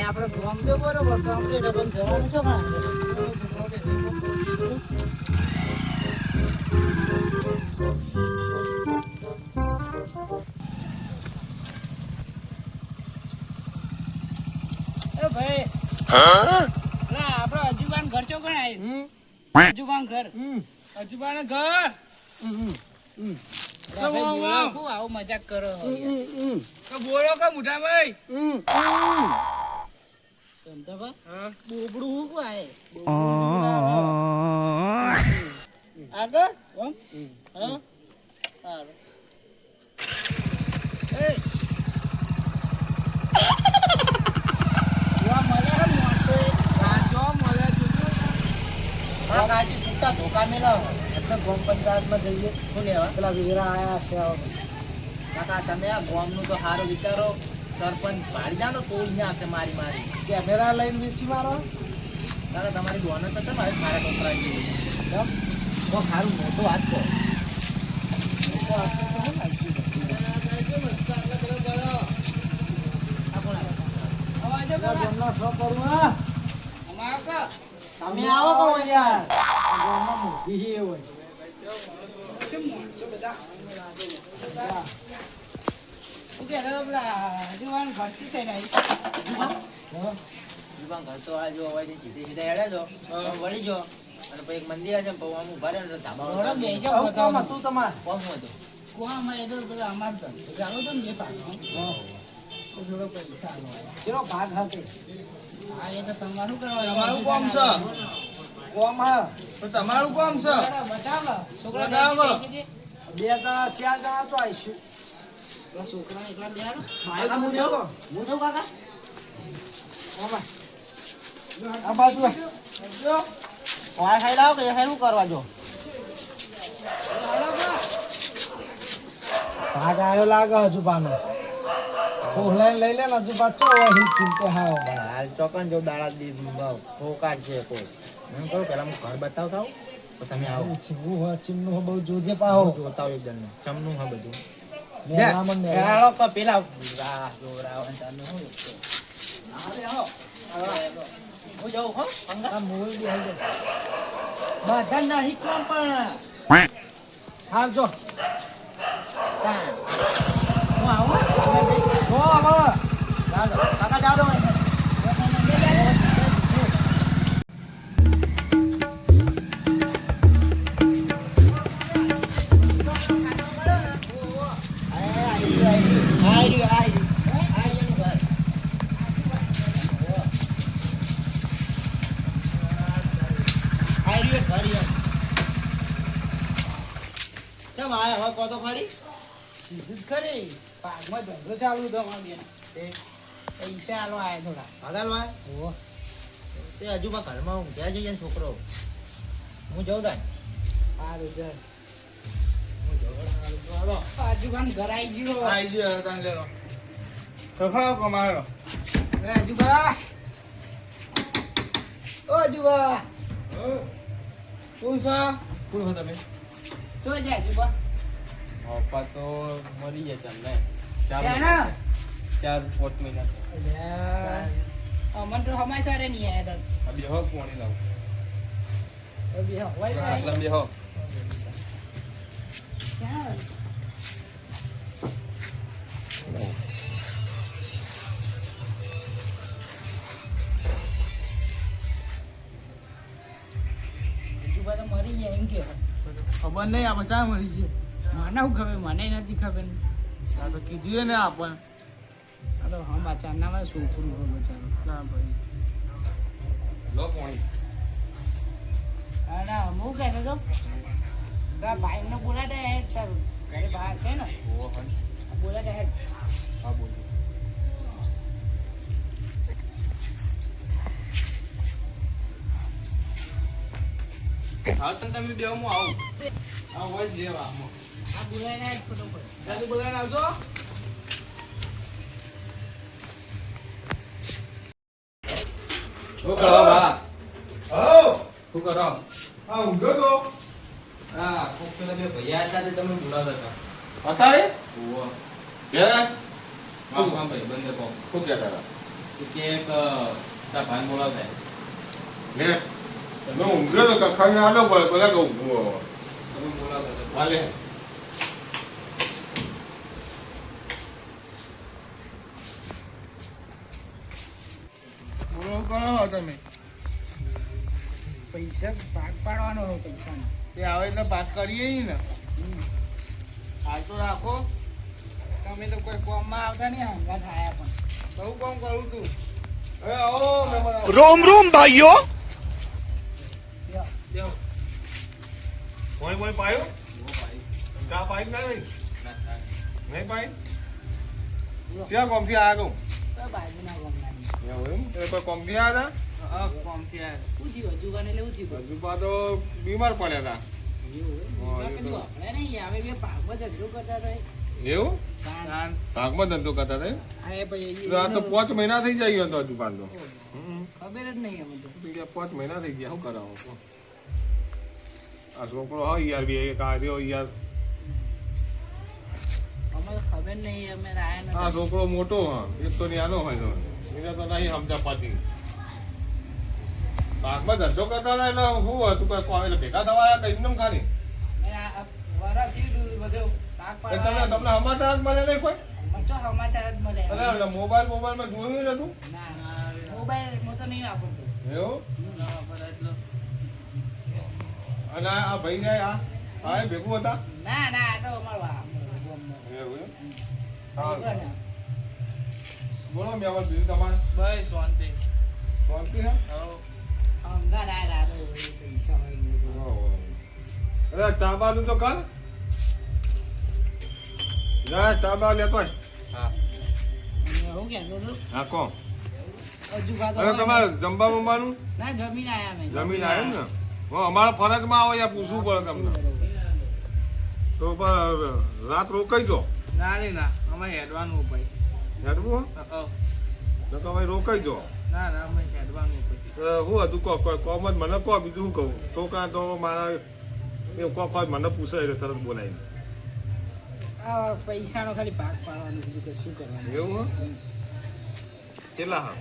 આપણે બોમ્બે બરોબર કમ્પ્લીટ પણ જવાનું છો પણ એ ભાઈ ના આપણો અજુબાન ઘર ચો કોણ આવ્યું અજુબાન ઘર અજુબાન ઘર આવું મજાક કરો બોલો કે મોટા ભાઈ બોબડું હું કો આય આગળ હા સારું એ ધોકા મેલા એટલે ગ્રામ પંચાયતમાં જઈએ શું લેવા પેલા વેરા આયા છે કાકા તમે આ ગામનું તો સારું વિચારો સરપંચ પાડી જાઓ તો અહીંયા મારી મારી કેમેરા લઈને વેચી મારો કાકા તમારી દોન તો મારે મારા ટોકરા જેવું બહુ સારું મોટો હાથ કહો તમે આવો કહો યાર મંદિર છે ઉભા રહે ધાબા થોડો પૈસા ભાગ hatte હા એ તો તમારું કરવાનું તમારું કામ છે કોમ હા તો તમારું કામ છે બતાવો છોકરા બતાવો 2 જણા 4 જણા તો આવીશું છોકરા એકલા બેહારો કાકા મુજો કાકા આમાં આ બાજુ જો વાય ખાઈ લાવ કે શું કરવા જો ભાગ આવ્યો લાગે હજુ પાનો ઓહલાઈન લઈ લે ને હજુ પાછો હિટ ચિંતે હા હાલ ચોકન જો દાડા દી ફોકાટ છે કોઈ હું કહું પેલા હું ઘર બતાવતા હું તો તમે આવો ચીમનું હા ચીમનું બહુ જોજે પાહો જોતાવ એકદમ ચમનું હા બધું મે હાલો ક પેલા રા જોરાવન તને હું આવે હો હું જાઉં હો અંગા મોલ બી હાલ બધા નહીં કોમ પણ આવજો હું આવું હો હવે જાદો કાકા જાદો તો ખાલી ખરી પાકમાં ધંધો ચાલુ તો પૈસા આલો આયા થોડા આગળ વાય ઓ તે હજુ માં ઘરમાં હું ક્યાં જઈએ છોકરો હું જઉં તાન સારું ચાલ હું જઉં હજુ કામ ઘર આવી ગયો તાન લેલો સફાળો કમાયો હજુબા ઓ હજુબા કોણ છો તમે શું છે હજુબા ઓપા તો મરી ગયા ચાર 4 મહિના અમન તો સમાચાર નહીં આયા તર અભી હો કોણી લાવ અભી હો વાઈ વાઈ લંબી હો ચાલ જુબા તો મરી ગયા એમ કે ખબર નહીં આ બચા મરી ગયા મને શું ખબર મને નથી ખબર આ તો કીધું ને આપણ આ તો હા બાચા ના છોકરું હોય બચારું ના ભાઈ લો પાણી હા ના હું કહેતો તો ભાઈ ને બોલાતા હેડ તારું ઘરે બહાર છે ને બોલાતા હેડ હા બોલ હા તમે બે હું આવું હા હોય જેવા આ બોલાઈને જ ફોટો પડે જલ્દી બોલાઈને આવજો ઓ કળવા બા શું કરો? હા ઊંઘ્યો તો હા, કોક પેલા બે ભૈયા હતા તે તમે બોલાવતા હતા. અત્યારે ઓહો. ઘેર મારું કામ ભાઈ બંધ કહો. શું કહેતા હતા કે એક તારા ભાઈને બોલાવતા. લે મેં ઊંઘ્યો તો કખાને આલો પડે પેલા કે ઊંઘું તમે બોલાવતા હતા. હાલે બોલો કરો તમે પૈસા ભાગ પાડવાનો હોય પૈસાનો. તે આવે એટલે ભાગ કરીએ ને હાલ તો રાખો તમે તો કોઈ કોમમાં આવતા નહીં હંગા થાય પણ. બહુ કામ કરું તું હવે આવો મહેમાન આવો. रोम रोम भाइयों લ્યો. દેવ કોઈ પાયો ઓહો ભાઈ. ચા પાઈ ના નહીં ના, ના. નહીં પાઈ ક્યાં કોમથી આવ્યા કહું તો બાજુના ગામના. એવું એમ એટલે કોઈ કોમથી આવ્યા હા, કોમથી આયા. શું થયું હજુબાને એટલે શું હતા થયું? હજુ પા તો બીમાર પડ્યા એવું હા, એમ? એ તો. આપણે નહીં આવે બે ભાગમાં ધંધો કરતા હતા. હતા એવું તાન. ભાગમાં ધંધો કરતા હતા એમ? આ એ ભાઈ તો આ તો 5 મહિના થઈ જાય તો હજુ પાછો ખબર જ નહીં અમને તો. બીજા 5 મહિના થઈ ગયા શું કરાવો કહો? આ છોકરો હોય યાર બે એક આવ્યો યાર અમે તો ખબર નહીં અમે આયા આ નથી. છોકરો મોટો હા એક તો નાનો હોય તો એને તો નહીં સમજા પાતી ભાગમાં ધંધો કરતા હતા એટલે શું હતું કઈ એટલે ભેગા થવા આવ્યા કઈ એમને ખાલી અને આ વરાથી બધું ભાગ એ તમને પાડવા. તમને સમાચાર જ મળે નહીં કોઈ મને તો સમાચાર જ મળે. એટલે મોબાઈલમાં જોયું નતું ના, ના. મોબાઈલ હું તો નહીં વાપરતો. એવું ના વાપરતો એટલો. અને આ ભાઈ ને આ એ ભેગું હતા ના, ના, આ તો અમારો ગામનો. એવું એમ ભાઈ સારું. ગણ. બોલો મેવલ બીજું તમારે ભાઈ શાંતિ. શાંતિ છે અમદાવાદ આયા હતા તો પૈસા હોય ને બધું. અરે ચાબાનું તો કર ના ચાબા લેતો હોય. હા. અને હું કહેતો હતો, હા કોણ હજુ ખાતો અને હોય તમારે ને. જમવા બમવાનું ના, જમીન આયા અમે. જમીન આવ્યું ને હું અમારા ફરજમાં આવે યા પૂછવું પડે તમને તો પણ રાત રોકાઈ દો ના રે ના, અમે હેડવાનું ભાઈ. હેડવું તો તો ભાઈ રોકાઈ દો ના ના, અમે હેડવાનું પછી. શું હતું કોમ જ મને કહો બીજું શું કહું છોકરા તો મારા એવું કોક હોય મને પૂછે એટલે તરત બોલાવીને આ પૈસાનો ખાલી ભાગ પાડવાનો બીજું કઈ શું કરવાનું. એવું હે કેટલા હા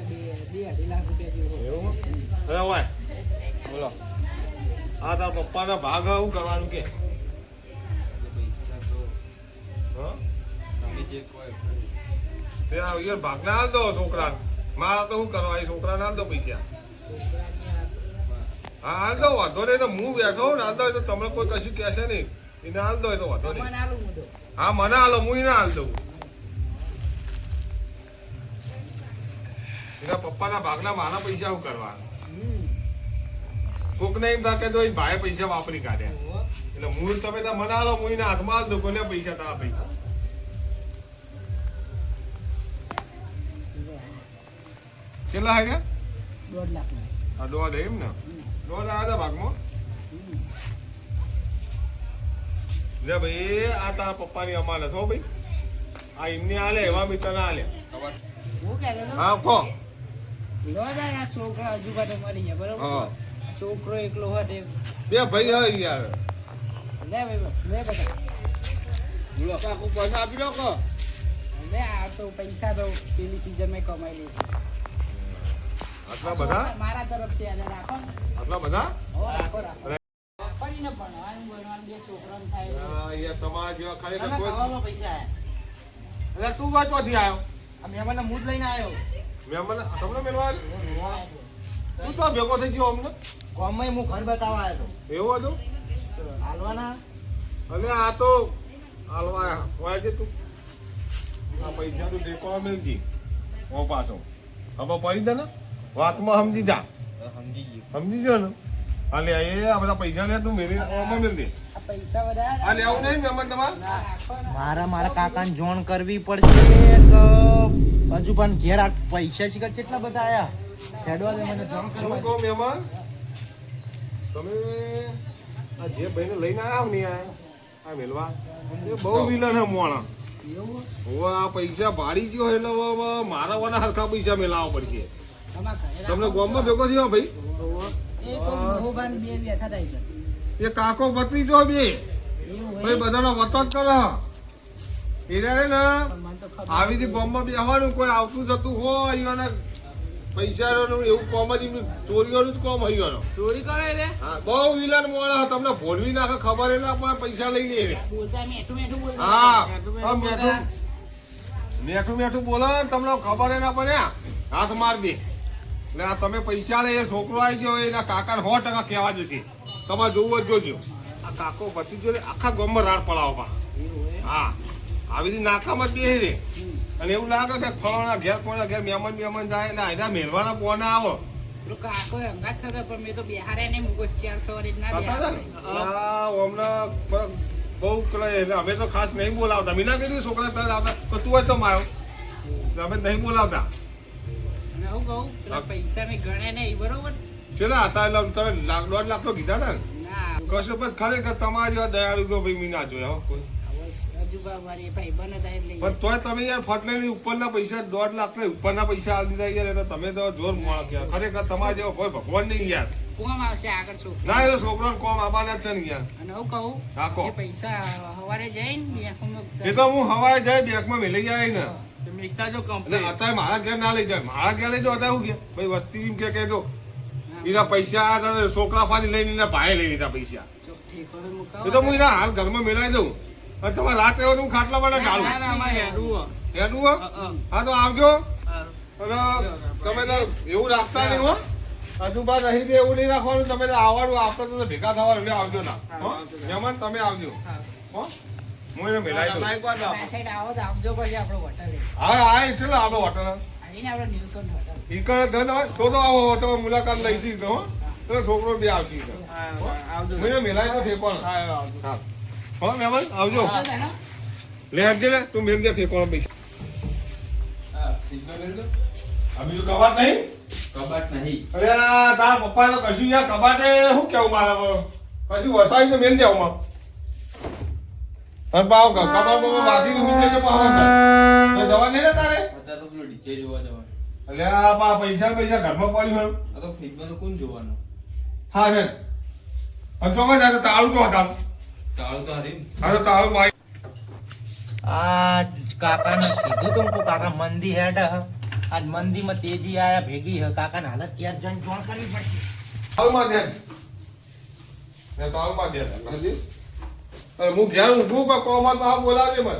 બે અઢી લાખ રૂપિયા જેવું હોય. એવું હે અરે હોય બોલો આ તારા પપ્પાના ભાગ શું કરવાનું કે પૈસા તો હા તમે જે કહો એ કરો. તે આ યાર ભાગને હાલ દો છોકરાને મારા તો શું કરવા એ છોકરાને હાલ દો પૈસા છોકરાની હા હાલ દો વાંધો નહીં તો હું બેઠો હોઉં ને હાલ દો તો તમને કોઈ કશું કહેશે નહીં એને હાલ દો તો વાંધો નહીં મને આલું હું તો. હા મને હાલો હું એને હાલ દઉં એના પપ્પાના ભાગના મારા પૈસા શું કરવા કોકને એમ થાય કે તો એ ભાઈ પૈસા વાપરી કાઢ્યા એટલે મૂળ તમે તો મને હાલો હું એના હાથમાં હાલ દઉં કોને પૈસા તારા પૈસા કેટલા હાર્યા 1.5 લાખના. આ દોઢ એમ ને દોઢ આવ્યા ભાગમાં લે ભાઈ આ તારા પપ્પાની અમાનત હો ભાઈ આ એમને હાલે એવા બી તને હાલે ખબર? હું કહેતો હતો, હા કો લો તારે આ છોકરા હજુ કાંટો મરી ગયા બરોબર. હા આ છોકરો એકલો હોય તે બે ભાઈ હોય યાર લે ભાઈ લે બધા બોલો. કાકુ પૈસા આપી દો કો. લે આ તો પૈસા તો પેલી સીઝન માં કમાઈ લેશે. આટલા બધા મારા તરફથી આને રાખો ને. આટલા બધા હો, રાખો રાખો પડીને ભણવાનું ભણવાનું બે છોકરાને થાય એટલે. આ યાર તમારા જેવા ખરેખર તમે કોઈ ખાવામાં પૈસા આયા. એટલે તું કાં ચોથી આવ્યો આ મહેમાનને મૂડ લઈને આવ્યો. મેં તમને મેળવા તું તો ભેગો થઈ ગયો અમને ગામમાં હું ઘર બતાવવા આવ્યો એવું હતું હતો. હાલવાના અને આ તો હાલવા હોય છે તું આ પૈસા તું ટેકો મેળજી ઓ પાછો ખબર પડી દે ને વાતમાં સમજી જા સમજી ગયું. સમજી ગયો ને હા લે એ આ બધા પૈસા લે તું મેળી ઓમાં મેળ દે આ પૈસા વધારે આ લેવું નહીં મહેમાન તમારે ના, રાખો ને. મારા કાકાને જોણ કરવી પડશે કે હજુ પણ ઘેર આ પૈસા છે કે કેટલા બધા આયા હેડવા દે મને જોણ શું કરવા કહો મહેમાન તમે આ જે ભાઈને લઈને આવ્યા ને આ મેલવા એ બહુ વિલન હે મોણા એવું હવે આ પૈસા ભાડી ગયો એટલે હવે મારા વાના હરખા પૈસા મેલાવવા પડશે તમને ગામમાં ભેગો થયો ભાઈ એ કાકો ભત્રીજો બે ભાઈ બધાનો વતો જ કરો એને ને આવી રીતે ગામમાં બેસવાનું કોઈ આવતું જતું હોય અહીંયાને પૈસાનું એવું કોમ જ એમનું ચોરીઓનું જ કોમ અહીંયાનો ચોરી કરે રે હા બહુ વિલન મોડા તમને ભોલવી નાખે ખબર ના પણ પૈસા લઈ લે હા મેઠું મેઠું બોલો ને તમને ખબર ના પડે હાથ માર દે એટલે આ તમે પૈસા લે એ છોકરો આવી ગયો એના કાકાને 100% કહેવા જશે તમારે જોવું જ જોજો આ કાકો ભત્રીજો રે આખા ગામમાં રાડ પડાવો પા હા આવી રીતે નાકામાં જ બેસી રે અને એવું લાગે કે ફળાના ઘેર કોઈના ઘેર મહેમાન જાય એટલે એના મેળવાના પોના આવો બહુ એટલે અમે તો ખાસ નહીં બોલાવતા મીના કીધું છોકરા તરત આવતા તો તું જ તમે આવ્યો અમે નહીં બોલાવતા પૈસા મેં ગણે નહીં બરોબર ચેલા હતા એટલે તમે 1.5 લાખ તો કીધા ને કશું પણ ખરેખર તમારા જેવા દયાળુ તો ભાઈ મીના જોયા કોઈ પણ તોય તમે યાર ફટલેની ઉપરના પૈસા 1.5 લાખ ઉપરના પૈસા આલી દીધા યાર એટલે તમે તો જોર મોળા કહેવાય ખરેખર તમારા જેવો કોઈ ભગવાન નહીં યાર કોમ આવશે આગળ છોકરો ના એ છોકરાને કોમ આવવાના જ છે ને યાર અને હું કહું હા કહો એ પૈસા હવારે જઈને એ તો હું હવારે જાય બેંકમાં મેલી જાય ને મેકતા જો એટલે અત્યારે મારા ઘેર ના લઈ જાય મારા ઘેર લઈ જાઓ અત્યારે શું કે ભાઈ વસ્તી એમ કે દો એના પૈસા છોકરા પાછી લઈને એના ભાઈ લઈ લીધા પૈસા એ તો હું એના હાલ ઘરમાં મેલાઈ દઉં અને તમારે રાત રહ્યો હું ખાટલા માટે ડાળું હેડું હા તો આવજો અને તમે તો એવું રાખતા નહીં હો આજુબાજુ રહી દે એવું નહીં રાખવાનું તમે આવવાનું આવતા તો ભેગા થવાનું એટલે આવજો ના મહેમાન તમે આવજો હો હું એને મેલાઈ દઉં હા હા એટલે આપણો હોટલ તો આવો તમે મુલાકાત લઈશી હો તો છોકરો બી આવશી હું એને મેલાઈ દઉં ઠેકોણ હા હો મહેમાન આવજો લે આવજે લે તું મેલ દે ઠેકોણ પૈસા બીજું કબાટ નહીં કબાટ નહીં અરે તારા પપ્પા તો કશું યાર કબાટે શું કેવું મારા કશું વસાવી તો મેલ દે આમાં અને પાવ કબાટમાં બાકી હું જઈએ પાવ તો જવા નહીં ને તારે અત્યારે તો પેલો ડીજે જોવા જવાનું એટલે આ પૈસા ઘરમાં પડ્યું હોય આ તો ફ્રીજમાં કોણ જોવાનું હા છે અને તો કઈ તારું તાળું તો હતા ચાલુ તો હરી હા તો તાળું મારી આ કાકાને કીધું તું કે કાકા મંદી હેડ આજ મંદીમાં તેજી આયા ભેગી હ કાકાને હાલત ક્યારે જઈને જોણ કરવી પડશે તાળું માં દે ને તાળું માં દે સમજી અરે હું ઘેર ઊંઘું કે કોમાં તો આ બોલાવજે મને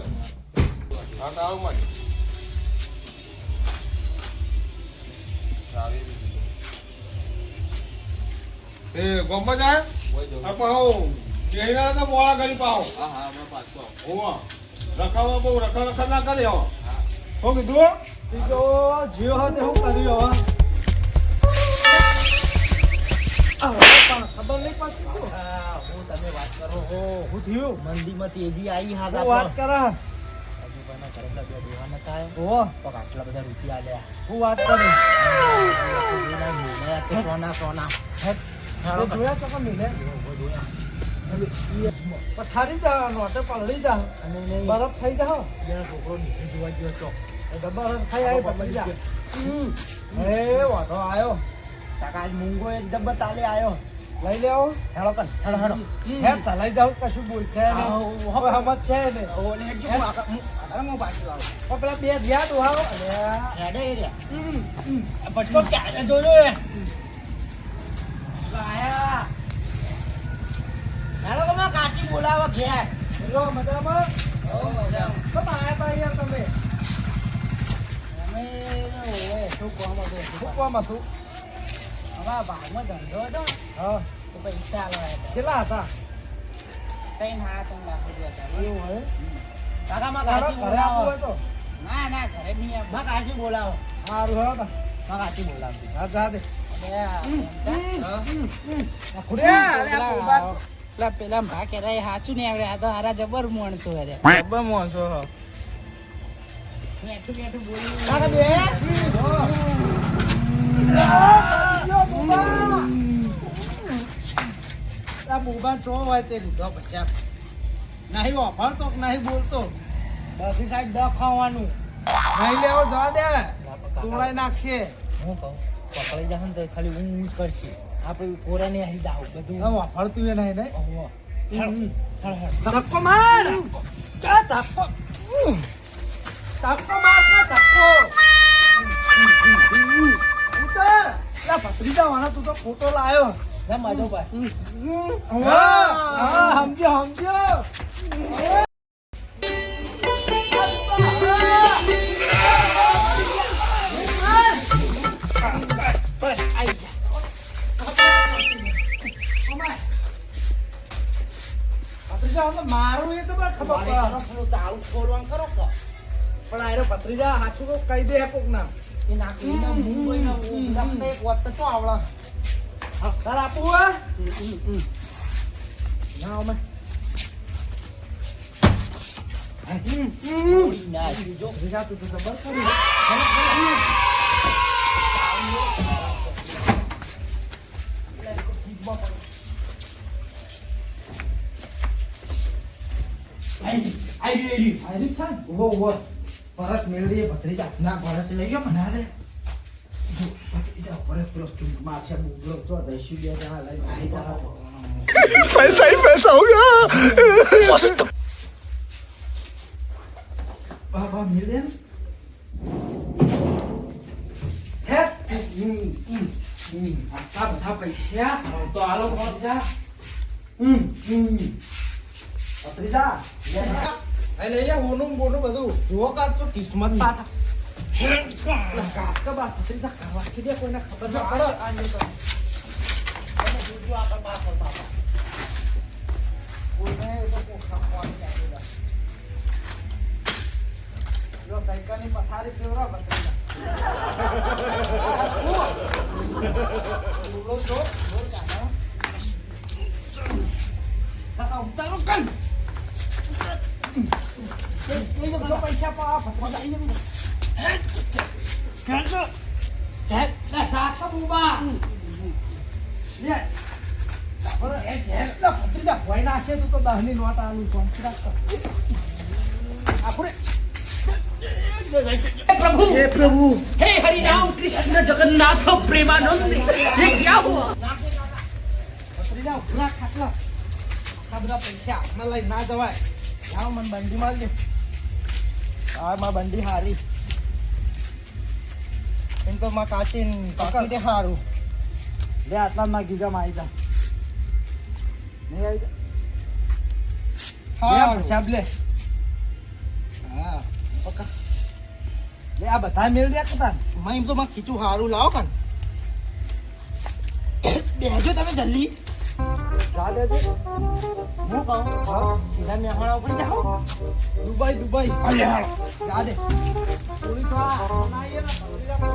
હા તાળું માં એ ગોમ્બા જાય પાહો કેહીના તો મોળા કરી પાહો હા હા અમે પાછો ઓવા રખાવા બહુ રખા ના કરે હો હો કીધું બીજો જીઓ hatte હું કર્યો ખબર નહીં પડતી હું તમે વાત કરો હો હું થયું મંદીમાં તેજી આવી હા હું વાત કરા આજુબાજુના ઘરે બધા દેવા નતા ઓ તો આટલા બધા રૂપિયા આલ્યા હું વાત કરી સોના સોના તે જોયા તો કે મિલે પથારી જવાનો હતો પલળી જા અને નહીં બરફ થઈ જા એનો છોકરો નીચે જોવા ગયો તો બરફ થઈ આવી પલળી જા હે વાતો આયો કાકા આજ મૂંગો એક જબ્બર તાલે આયો લઈ લેવો હેડો કન હેડો હેડો હે ચલાઈ જાવ કશું બોલ છે ને હવે હમત છે ને ઓલે હેડ જો અરે મો પાછી આવો ઓ પેલા બે ધ્યાન ઉહાવો હેડે એરિયા પટકો ક્યાં જોજો એ આયા હેડો કમા કાચી બોલાવો ઘેર લો મજામાં કેમ આયા તા યાર તમે અમે ઓય શું કોમ હતો શું કામ હતું અમારા ભાગમાં ધંધો હતો હા તો પૈસા આલવા કેટલા હતા 3.5 લાખ રૂપિયા હતા એવું હે કાકા માં ઘરે કાચી ઘરે આપવું બોલાવો હોય તો ના ના ઘરે નહીં આપ માં કાચી બોલાવો સારું હેડો માં કાચી બોલાવો હા જા દે પેલા ભા કે સાચું નહીં આવડે આ તો હારા જબર માણસો અરે જબ્બર મોસો હો બેઠું બેઠું બોલી કાકા બે બોબા ચો હોય તે લીધો પછી નહીં વાપરતો કે નહીં બોલતો બધી સાઈડ દખાવાનું નહીં લેવો જવા દે તોડાઈ નાખશે હું કહું પકડી જશે ને તો ખાલી ઊંઘ કરશે આપણે કોરાને આવી જાવ બધું હા વાફળતું એ નહીં નહીં ઓહો. ધક્કો માર કા ધક્કો ધક્કો માર કા ધક્કો ઉતર લા ભત્રીજા વાળા તું તો ફોટો લાયો ના માધવભાઈ હા હા સમજ્યો સમજ્યો બસ આઈ જા મારું એ તો મને ખબર મારે પડે કરો પેલું તાળું ખોલવાનું કરો કે પણ આયરો ભત્રીજા હાચું તો કહી દે કોક ના એ નાખીને મુંબઈના ઊંઘામાં તો એક વાત તો શું આવડે તાર આપું હા ના અમે થોડી નાખી જો ભત્રીજા તું તો જબર કરી આઈ આયરી છે ઉભો ઉભો પરસ મેળવી ભત્રીજા ના ભરસ લઈ ગયો મને રે જો ભત્રીજા પર પેલો ચૂંટ મારશે બુગલો જો દઈશું બે જણા લઈ આવી જા पैसा ही पैसा होगा मस्त બાબા મેળ દે હે આટલા બધા પૈસા તો આલો કોણ જા ભત્રીજા આ લઈ લે હોનું બોનું બધું જો કાઢ તો કિસ્મત પાછા કાકા બા ભત્રીજા કરવા કે દે કોઈને ખબર ના પડે આને તો તમે જોજો આગળ પાછળ બાપા કોઈને એ તો કોખા પાડી જાય જો સાયકલની પથારી ફેવરા ભત્રીજા બોલો જો બોલ કાકા કાકા ઉતારો કલ એ જો પૈસા પા ભત્રીજા કરજો હે ના ચાચા બુબા લે બરો એ જેટલા ભત્રીજા ભોય નાશે તું તો 10 ની નોટ આલું કોન્ટ્રાક્ટ કર આપણે प्रभु हे प्रभु हे हरि राम कृष्ण जगन्नाथ प्रेमानंद ये क्या हुआ ભત્રીજા ઉભરા ખાટલા આ બધા પૈસા માં લઈ ના જવાય લાવ મને બંડી માલ દે આ માં બંડી હારી એમ તો માં કાચીન કાકી દે હારું લે આટલા માં ગીજા માં આવી જા નહીં આવી જા હારું. હિસાબ લે હા પકા લે આ બધા મેળ દે કતાન માં એમ તો માં ખીચું હારું લાવો કન બેજો તમે જલ્દી જા દેજે હું કહું હા સીધા મેહાણા ઉપર જાઓ દુબઈ દુબઈ અલ્યા જા દે થોડી તો આ બનાઈએ ના ભત્રીજા